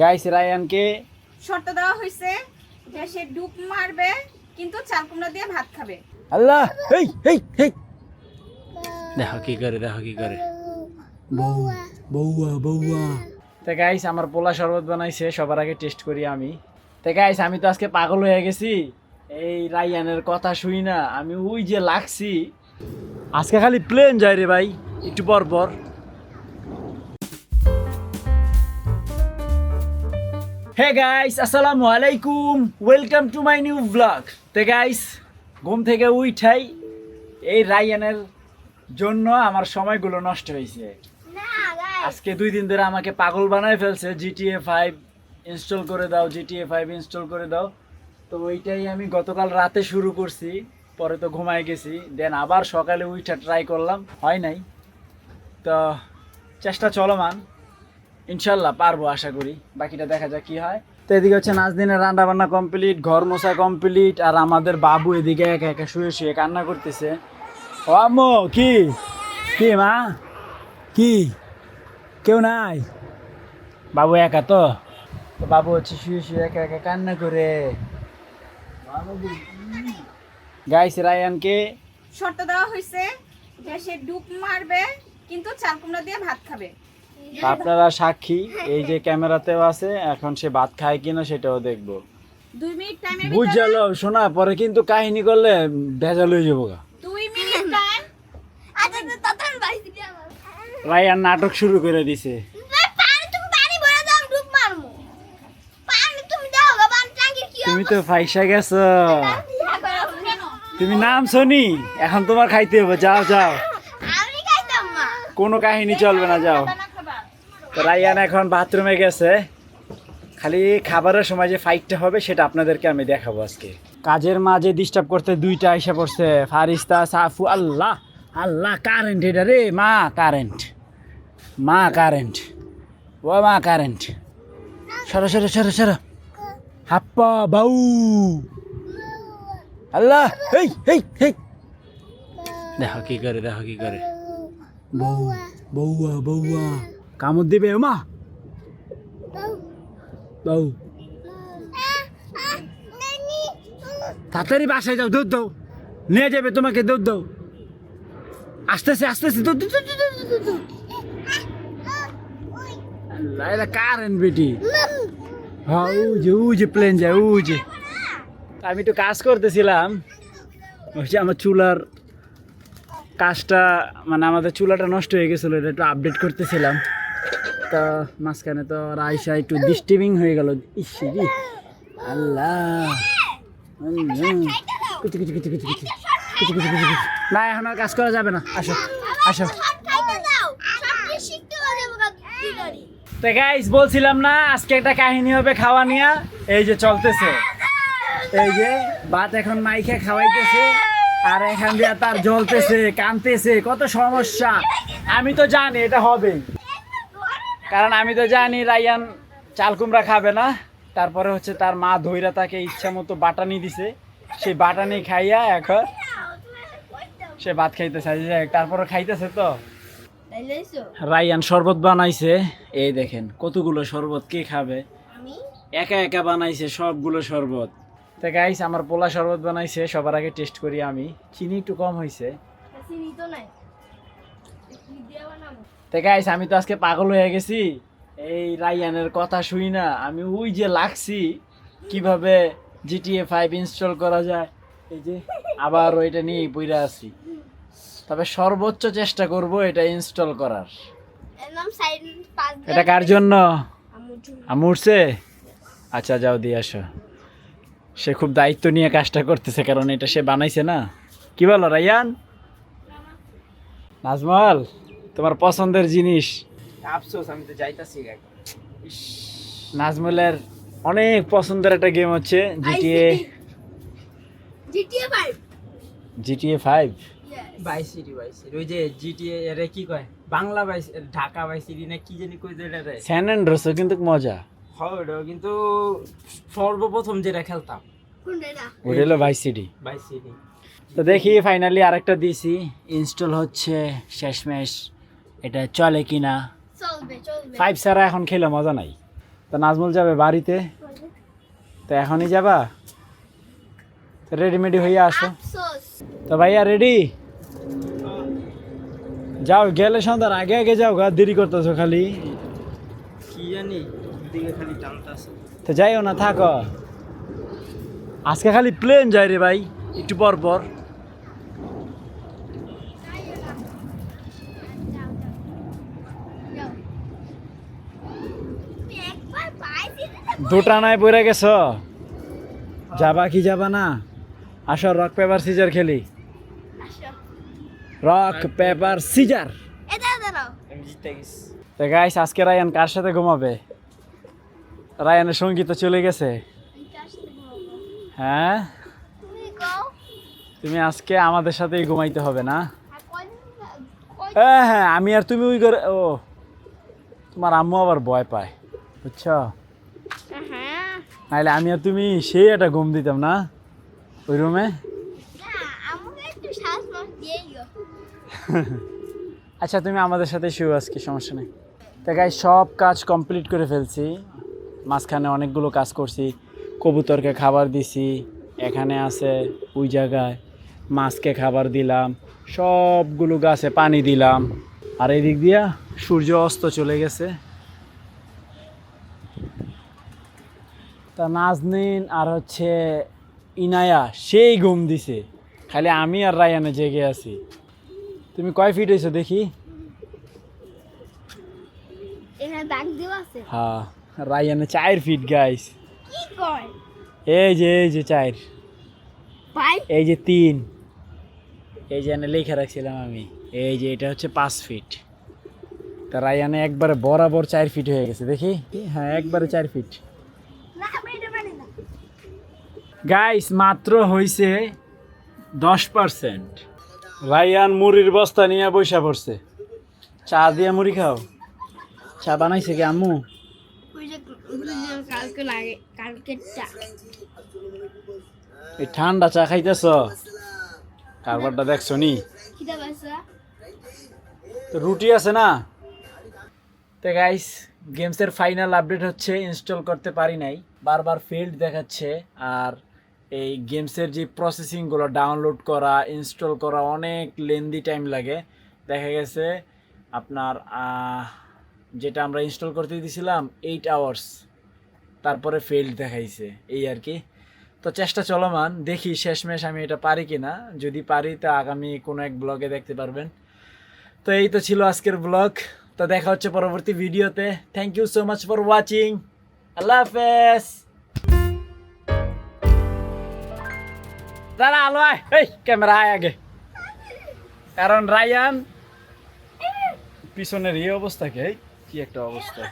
Guys রায়ানকে শর্ত দেওয়া হয়েছে যে সে ডুব মারবে কিন্তু চাল কুমড়া দিয়ে ভাত খাবে। আল্লাহ এই এই এই দেখো কি করে বউয়া বউয়া বউয়া। তো গাইস আমার পোলা শরবত বানাইছে, সবার আগে টেস্ট করি আমি। তো গাইস আমি তো আজকে পাগল হয়ে গেছি এই রায়ানের কথা শুই না, আমি ওই যে লাগছি আজকে খালি প্লেন যায় রে ভাই একটু পর পর। হে গাইস আসসালামু আলাইকুম, welcome to my new blog. তো গাইস ঘুম থেকে উঠাই এই রায়ানের জন্য আমার সময়গুলো নষ্ট হয়েছে। আজকে 2 দিন ধরে আমাকে পাগল বানায় ফেলছে, GTA 5 ইনস্টল করে দাও, GTA 5 ইনস্টল করে দাও। তো ওইটাই আমি গতকাল রাতে শুরু করছি, পরে তো ঘুমায় গেছি, দেন আবার সকালে উঠা ট্রাই করলাম, হয় নাই। তো চেষ্টা চলমান, ইনশাল্লাহ পারবো আশা করি, বাকিটা দেখা যাক কি হয়। তো এদিকে হচ্ছে নাজদিনের রান্না বান্না কমপ্লিট, ঘর মোছা কমপ্লিট, আর আমাদের বাবু এদিকে একা একা শুয়ে শুয়ে কান্না করতেছে। ও আম্মু কি কি মা কি কেউ নাই? বাবু একা তো বাবু হচ্ছে শুয়ে শুয়ে একা একা কান্না করে। গাইস রায়ানকে শর্ত দেওয়া হয়েছে যে সে ডুব মারবে কিন্তু চাল কুমড়া দিয়ে ভাত খাবে। আপনারা সাক্ষী, এই যে ক্যামেরাতেও আছে, এখন সে ভাত খায় কিনা সেটাও দেখবো। 2 মিনিট টাইমের বুঝলো শোনা, পরে কিন্তু কাহিনী করলে ভেজাল হয়ে যাবো। 2 মিনিট টাইম। আচ্ছা ততক্ষণ বাইস দিবি আমার। রায়ান নাটক শুরু করে দিছে। তুমি তো ফাইসা গেছো, তুমি নাম শুনি, এখন তোমার খাইতে হবে, যাও যাও, কোনো কাহিনী চলবে না, যাও। তো রায়ান এখন বাথরুমে গেছে, খালি খাবারের সময় যে ফাইটটা হবে সেটা আপনাদেরকে আমি দেখাবো আজকে। কাজের মাঝে ডিস্টার্ব করতে 2টা এসে পড়ছে, ফারিস্তা সাফু। আল্লাহ আল্লাহ কারেন্ট এটা রে, মা কারেন্ট, মা কারেন্ট, ও মা কারেন্ট, সরো সরো সরো সরো, হাপ্পা বাউ। আল্লাহ এই এই এই দেখো কি করে বউয়া বউয়া বউয়া, কামড় দিবে ও মা বউ। তাড়াতাড়ি বাসায় যাও, দুধ দাও, নিয়ে যাবে তোমাকে, দুধ দাও, আসতেছে আসতেছে, দুধ দুধ। আল্লাহ এটা কারেন্ট বেটি। হ্যাঁ ওই যে প্লেন যায় ওই যে। আমি একটু কাজ করতেছিলাম, হচ্ছে আমার চুলার কাজটা, মানে আমাদের চুলাটা নষ্ট হয়ে গেছিলো, এটা একটু আপডেট করতেছিলাম। তো মাঝখানে তো রাইসা একটু ডিস্টার্বিং হয়ে গেল। ইসি আল্লাহ কুচি কুচি কুচি কুচি কুচি কুচি কুচি কুচি কুচি। না এখন আর কাজ করা যাবে না, আসো আসো। তো গাইস বলছিলাম না আজকে একটা কাহিনী হবে খাওয়া নিয়ে, এই যে চলতেছে, এই যে ভাত এখন মাইকে খাওয়াইতেছে, আর এখান দিয়ে তার জ্বলতেছে কানতেছে, কত সমস্যা। আমি তো জানি এটা হবে, কারণ আমি তো জানি রায়ান চাল কুমড়া খাবে না। তারপরে হচ্ছে তার মা ধইরা তাকে ইচ্ছা মতো বাটানি দিছে, সেই বাটানি খাইয়া এখন সে ভাত খাইতেছে, তারপরে খাইতেছে। তো রায়ান শরবত বানাইছে, এই দেখেন কতগুলো শরবত, কে খাবে? একা একা বানাইছে সবগুলো শরবত। তো গাইস আমার পোলা শরবত বানাইছে, সবার আগে টেস্ট করি আমি। চিনি একটু কম হয়েছে। তো গাইস আমি তো আজকে পাগল হয়ে গেছি এই রায়ানের কথা শুই না, আমি ওই যে লাগছি কিভাবে GTA 5 ইনস্টল করা যায়, এই যে আবার ওইটা নিয়ে পইরা আছি। তবে সর্বোচ্চ চেষ্টা করব এটা ইনস্টল করার। এটা কার জন্য? আমুরছে। আচ্ছা যাও দিয়ে আসো। সে খুব দায়িত্ব নিয়ে কাজটা করতেছে, কারণ এটা সে বানাইছে না। কি বলো রায়ান? নাজমল তোমার পছন্দের জিনিস। আফসোস আমি তো যাইতাছি। নাজমলের অনেক পছন্দের একটা গেম হচ্ছে GTA 5। ভাইস সিটি ওই যে জিটিএ এর কি কয় Bangla vice, Dhaka vice city না কি জানি কই যেটা রে, স্যান অ্যান্ড্রিয়াস কিন্তু মজা হয় ওটা, কিন্তু সর্বপ্রথম যেটা খেলতাম ওটা হলো ভাইস সিটি। Vice city. তো দেখি ফাইনালি আরেকটা দিছি, ইনস্টল হচ্ছে শেষমেশ, এটা চলে কিনা। 5 ছাড়া এখন খেলে মজা নাই। তো নাজমুল যাবে বাড়িতে, তো এখনই যাবা? রেডিমেডি হয়ে আসো। তো ভাইয়া রেডি? যাও, গেলে সন্ধ্যার আগে আগে যাও গা, দেরি করতেছো খালি। কি জানি দিকে খালি টানতাছে। তো যাইও না, থাকো। আজকে খালি প্লেন যায় রে ভাই, একটু পর পর। দুটা নাই পড়ে গেছ, যাবা কি যাবা না? আসো, রক পেপার সিজার খেলি। Rock paper scissor. আমি জিতে গেছি। তো গাইস, আজকে রায়ান কার সাথে ঘুমাবে? রায়ানের সঙ্গী তো চলে গেছে। হ্যাঁ, তুমি আজকে আমাদের সাথেই ঘুমাইতে হবে না? হ্যাঁ হ্যাঁ, আমি আর তুমি ওই করে। ও, তোমার আম্মু আবার ভয় পায়, বুঝছো? নাহলে আমি আর তুমি সেই একটা ঘুম দিতাম না ওই রুমে। আচ্ছা, তুমি আমাদের সাথে শুয়ে আজকে, সমস্যা নেই। তো গাইস, সব কাজ কমপ্লিট করে ফেলছি। মাঝখানে অনেকগুলো কাজ করছি। কবুতরকে খাবার দিছি, এখানে আছে ওই জায়গায় মাছকে খাবার দিলাম, সবগুলো গাছে পানি দিলাম। আর এই দিক দিয়া সূর্য অস্ত চলে গেছে। তা নাজনীন আর হচ্ছে ইনায়া সেই ঘুম দিছে, খালি আমি আর রায়ানে জেগে আছি। তুমি কয় ফিট হয়েছো দেখি? হ্যাঁ, রায়ানে 4 ফিট গাইস। এই যে 4, এই যে 3, এই যে এনে লেখা রাখছিলাম আমি। এই যে এটা হচ্ছে 5 ফিট। তা রায়ানে একবারে বরাবর 4 ফিট হয়ে গেছে দেখি। হ্যাঁ, একবারে 4 ফিট গাইস। মাত্র হইছে 10%। রায়ান মুড়ির বস্তা নিয়ে বসে পড়ছে। চা দিয়ে মুড়ি খাও? চা বানাইছে কি আম্মু? এই ঠান্ডা চা খাইতেছ? কারবারটা দেখছো নি? তো রুটি আছে না? তো গাইস, গেমসের ফাইনাল আপডেট হচ্ছে ইনস্টল করতে পারি নাই, বারবার ফেল্ড দেখাচ্ছে। আর এই গেমসের যে প্রসেসিংগুলো, ডাউনলোড করা, ইনস্টল করা অনেক লেন্দি টাইম লাগে। দেখা গেছে আপনার যেটা আমরা ইনস্টল করতে দিয়েছিলাম 8 আওয়ার্স, তারপরে ফেল্ড দেখাইছে, এই আর কি। তো চেষ্টা চলমান, দেখি শেষমেশ আমি এটা পারি কি না। যদি পারি তো আগামী কোনো এক ব্লগে দেখতে পারবেন। তো এই তো ছিল আজকের ব্লগ। তো দেখা হচ্ছে পরবর্তী ভিডিওতে। Thank you so much for watching. আল্লাহ হাফেজ। দাঁড়া, আলো আয়, এই ক্যামেরা আয় আগে, কারণ রায়ান পিছনের এই অবস্থা, কি একটা অবস্থা।